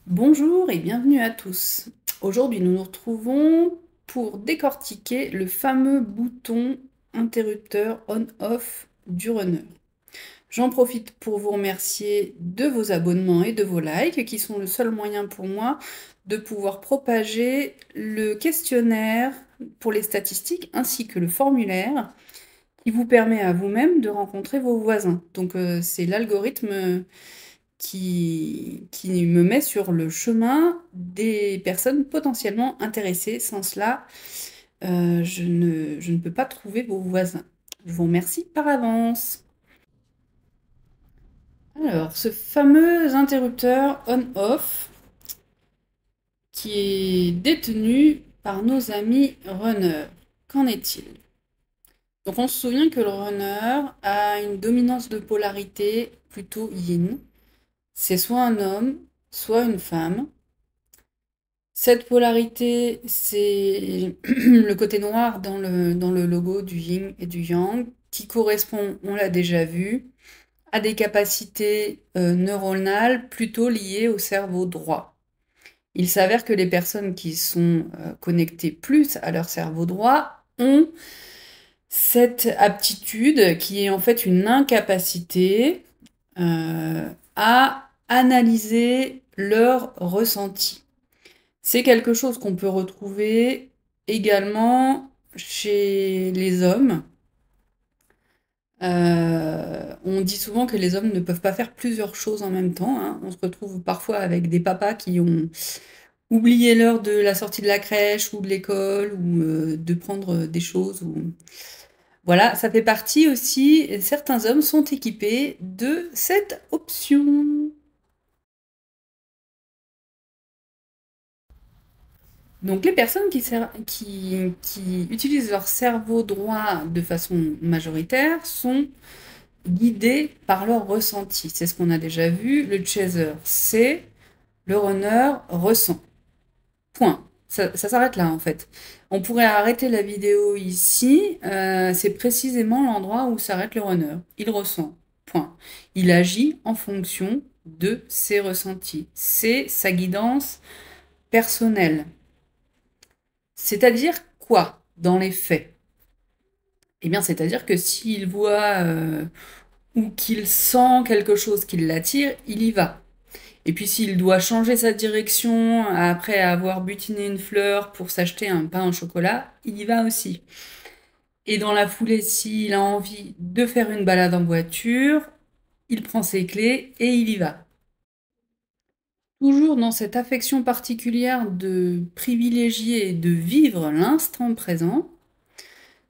Bonjour et bienvenue à tous. Aujourd'hui, nous nous retrouvons pour décortiquer le fameux bouton interrupteur on-off du runner. J'en profite pour vous remercier de vos abonnements et de vos likes, qui sont le seul moyen pour moi de pouvoir propager le questionnaire pour les statistiques ainsi que le formulaire qui vous permet à vous-même de rencontrer vos voisins. Donc c'est l'algorithme qui me met sur le chemin des personnes potentiellement intéressées. Sans cela, je ne peux pas trouver vos voisins. Je vous remercie par avance. Alors, ce fameux interrupteur on-off qui est détenu par nos amis runners. Qu'en est-il? Donc on se souvient que le runner a une dominance de polarité plutôt yin. C'est soit un homme, soit une femme. Cette polarité, c'est le côté noir dans le logo du yin et du yang, qui correspond, on l'a déjà vu, à des capacités neuronales plutôt liées au cerveau droit. Il s'avère que les personnes qui sont connectées plus à leur cerveau droit ont cette aptitude qui est en fait une incapacité à analyser leur ressenti. C'est quelque chose qu'on peut retrouver également chez les hommes. On dit souvent que les hommes ne peuvent pas faire plusieurs choses en même temps, hein. On se retrouve parfois avec des papas qui ont oublié l'heure de la sortie de la crèche ou de l'école ou de prendre des choses. Voilà, ça fait partie aussi, certains hommes sont équipés de cette option. Donc les personnes qui utilisent leur cerveau droit de façon majoritaire sont guidées par leur ressenti. C'est ce qu'on a déjà vu. Le chaser sait, le runner ressent. Point. Ça s'arrête là en fait. On pourrait arrêter la vidéo ici. C'est précisément l'endroit où s'arrête le runner. Il ressent. Point. Il agit en fonction de ses ressentis. C'est sa guidance personnelle. C'est-à-dire quoi dans les faits? Eh bien, c'est-à-dire que s'il voit ou qu'il sent quelque chose qui l'attire, il y va. Et puis s'il doit changer sa direction après avoir butiné une fleur pour s'acheter un pain au chocolat, il y va aussi. Et dans la foulée, s'il a envie de faire une balade en voiture, il prend ses clés et il y va. Toujours dans cette affection particulière de privilégier et de vivre l'instant présent,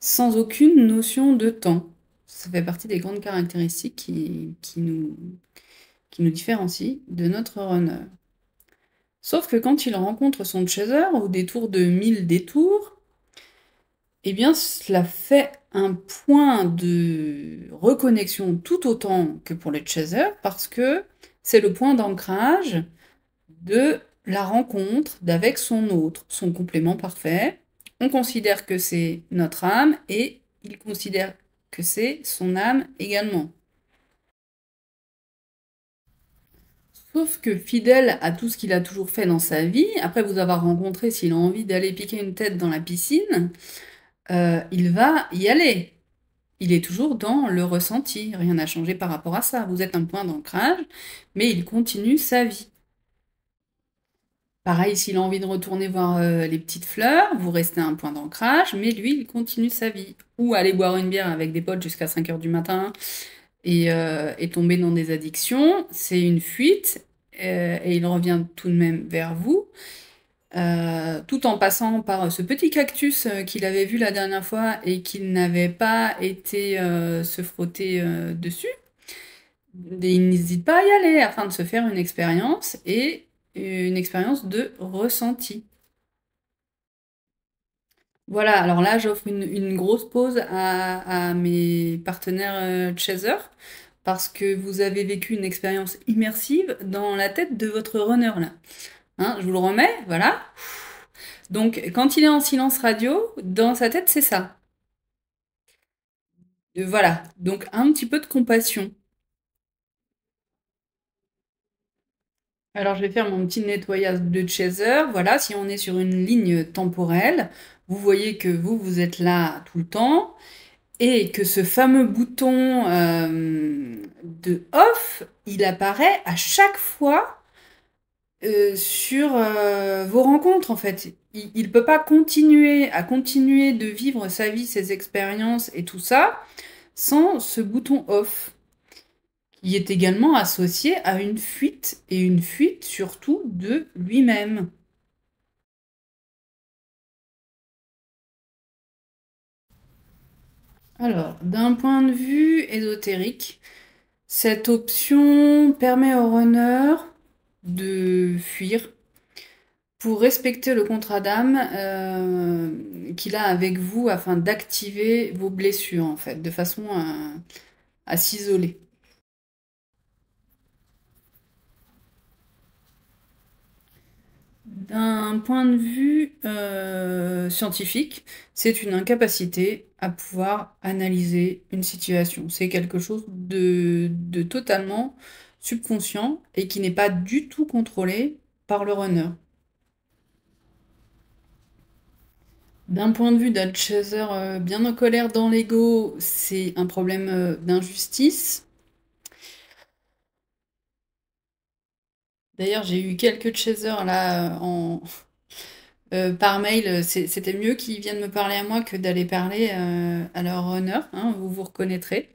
sans aucune notion de temps. Ça fait partie des grandes caractéristiques qui nous différencient de notre runner. Sauf que quand il rencontre son chaser au détour de 1000 détours, eh bien cela fait un point de reconnexion tout autant que pour les chasers, parce que c'est le point d'ancrage de la rencontre d'avec son autre, son complément parfait. On considère que c'est notre âme et il considère que c'est son âme également. Sauf que fidèle à tout ce qu'il a toujours fait dans sa vie, après vous avoir rencontré, s'il a envie d'aller piquer une tête dans la piscine, il va y aller. Il est toujours dans le ressenti, rien n'a changé par rapport à ça. Vous êtes un point d'ancrage, mais il continue sa vie. Pareil, s'il a envie de retourner voir les petites fleurs, vous restez un point d'ancrage, mais lui, il continue sa vie. Ou aller boire une bière avec des potes jusqu'à 5 heures du matin et tomber dans des addictions, c'est une fuite, et il revient tout de même vers vous, tout en passant par ce petit cactus qu'il avait vu la dernière fois et qu'il n'avait pas été se frotter dessus. Et il n'hésite pas à y aller afin de se faire une expérience et une expérience de ressenti. Voilà, alors là, j'offre une grosse pause à mes partenaires chaser parce que vous avez vécu une expérience immersive dans la tête de votre runner là. Hein, je vous le remets, voilà. Donc, quand il est en silence radio, dans sa tête, c'est ça. Voilà, donc un petit peu de compassion. Alors, je vais faire mon petit nettoyage de chaser. Voilà, si on est sur une ligne temporelle, vous voyez que vous êtes là tout le temps et que ce fameux bouton de off, il apparaît à chaque fois sur vos rencontres, en fait. Il peut pas continuer de vivre sa vie, ses expériences et tout ça sans ce bouton off, qui est également associé à une fuite, et une fuite surtout de lui-même. Alors, d'un point de vue ésotérique, cette option permet au runner de fuir pour respecter le contrat d'âme qu'il a avec vous afin d'activer vos blessures, en fait, de façon à s'isoler. D'un point de vue scientifique, c'est une incapacité à pouvoir analyser une situation. C'est quelque chose de totalement subconscient et qui n'est pas du tout contrôlé par le runner. D'un point de vue d'un chaser bien en colère dans l'ego, c'est un problème d'injustice. D'ailleurs, j'ai eu quelques chasers là par mail. C'était mieux qu'ils viennent me parler à moi que d'aller parler à leur runner, hein, vous vous reconnaîtrez.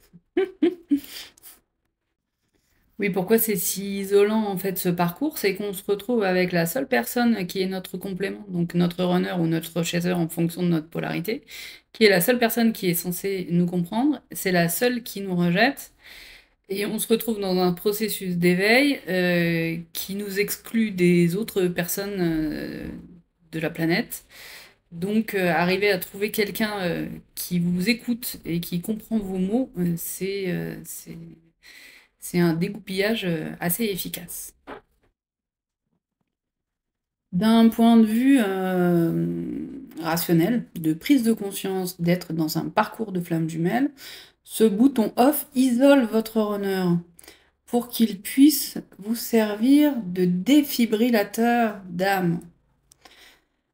Oui, pourquoi c'est si isolant en fait ce parcours? C'est qu'on se retrouve avec la seule personne qui est notre complément, donc notre runner ou notre chaser en fonction de notre polarité, qui est la seule personne qui est censée nous comprendre, c'est la seule qui nous rejette, et on se retrouve dans un processus d'éveil qui nous exclut des autres personnes de la planète. Donc, arriver à trouver quelqu'un qui vous écoute et qui comprend vos mots, c'est un dégoupillage assez efficace. D'un point de vue rationnel, de prise de conscience d'être dans un parcours de flamme jumelle, ce bouton off isole votre runner pour qu'il puisse vous servir de défibrillateur d'âme.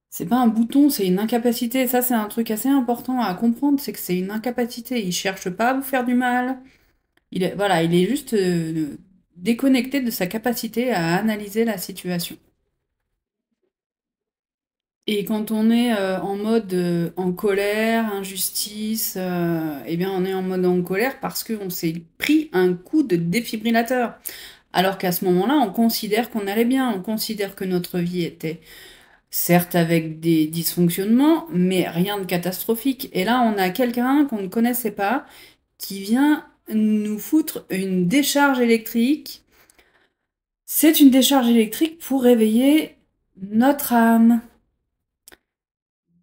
C'est pas un bouton, c'est une incapacité. Ça, c'est un truc assez important à comprendre, c'est que c'est une incapacité. Il cherche pas à vous faire du mal. Voilà, il est juste déconnecté de sa capacité à analyser la situation. Et quand on est en mode en colère, injustice, eh bien on est en mode en colère parce qu'on s'est pris un coup de défibrillateur. Alors qu'à ce moment-là, on considère qu'on allait bien, on considère que notre vie était certes avec des dysfonctionnements, mais rien de catastrophique. Et là, on a quelqu'un qu'on ne connaissait pas qui vient nous foutre une décharge électrique. C'est une décharge électrique pour réveiller notre âme.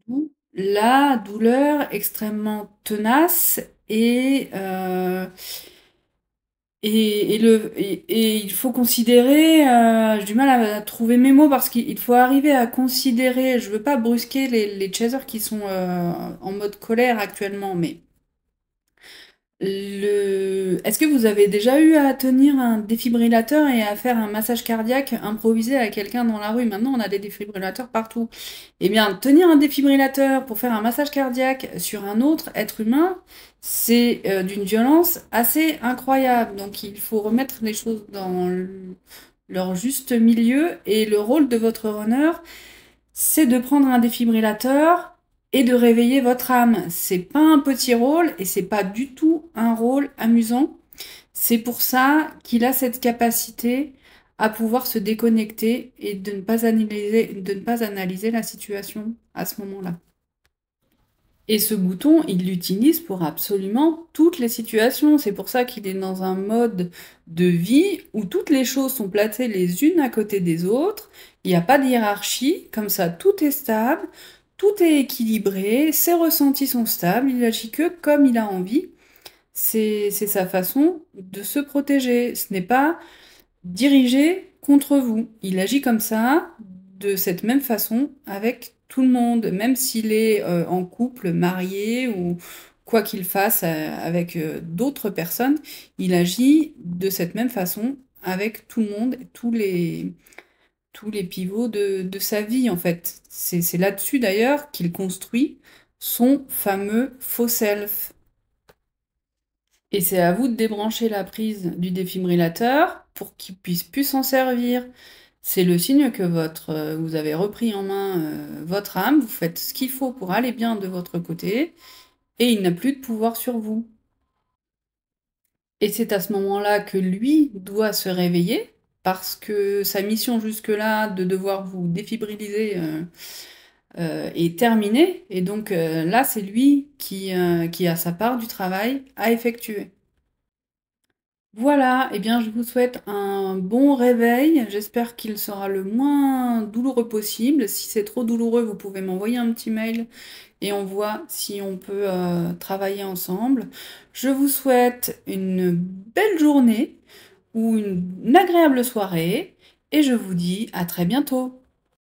D'où la douleur extrêmement tenace et il faut considérer, j'ai du mal à trouver mes mots parce qu'il faut arriver à considérer, je veux pas brusquer les chasers qui sont en mode colère actuellement, mais est-ce que vous avez déjà eu à tenir un défibrillateur et à faire un massage cardiaque improvisé à quelqu'un dans la rue? Maintenant, on a des défibrillateurs partout. Eh bien, tenir un défibrillateur pour faire un massage cardiaque sur un autre être humain, c'est d'une violence assez incroyable. Donc, il faut remettre les choses dans leur juste milieu. Et le rôle de votre runner, c'est de prendre un défibrillateur et de réveiller votre âme. C'est pas un petit rôle et c'est pas du tout un rôle amusant. C'est pour ça qu'il a cette capacité à pouvoir se déconnecter et de ne pas analyser la situation à ce moment-là. Et ce bouton, il l'utilise pour absolument toutes les situations. C'est pour ça qu'il est dans un mode de vie où toutes les choses sont placées les unes à côté des autres. Il n'y a pas de hiérarchie. Comme ça, tout est stable, tout est équilibré, ses ressentis sont stables, il agit que comme il a envie. C'est sa façon de se protéger. Ce n'est pas dirigé contre vous. Il agit comme ça, de cette même façon, avec tout le monde, même s'il est en couple, marié ou quoi qu'il fasse avec d'autres personnes, il agit de cette même façon avec tout le monde, tous les pivots de sa vie, en fait. C'est là-dessus, d'ailleurs, qu'il construit son fameux faux self. Et c'est à vous de débrancher la prise du défibrillateur pour qu'il puisse plus s'en servir. C'est le signe que vous avez repris en main votre âme, vous faites ce qu'il faut pour aller bien de votre côté, et il n'a plus de pouvoir sur vous. Et c'est à ce moment-là que lui doit se réveiller, parce que sa mission jusque-là de devoir vous défibriliser est terminée, et donc là c'est lui qui a sa part du travail à effectuer. Voilà, eh bien je vous souhaite un bon réveil. J'espère qu'il sera le moins douloureux possible. Si c'est trop douloureux, vous pouvez m'envoyer un petit mail et on voit si on peut travailler ensemble. Je vous souhaite une belle journée ou une agréable soirée et je vous dis à très bientôt.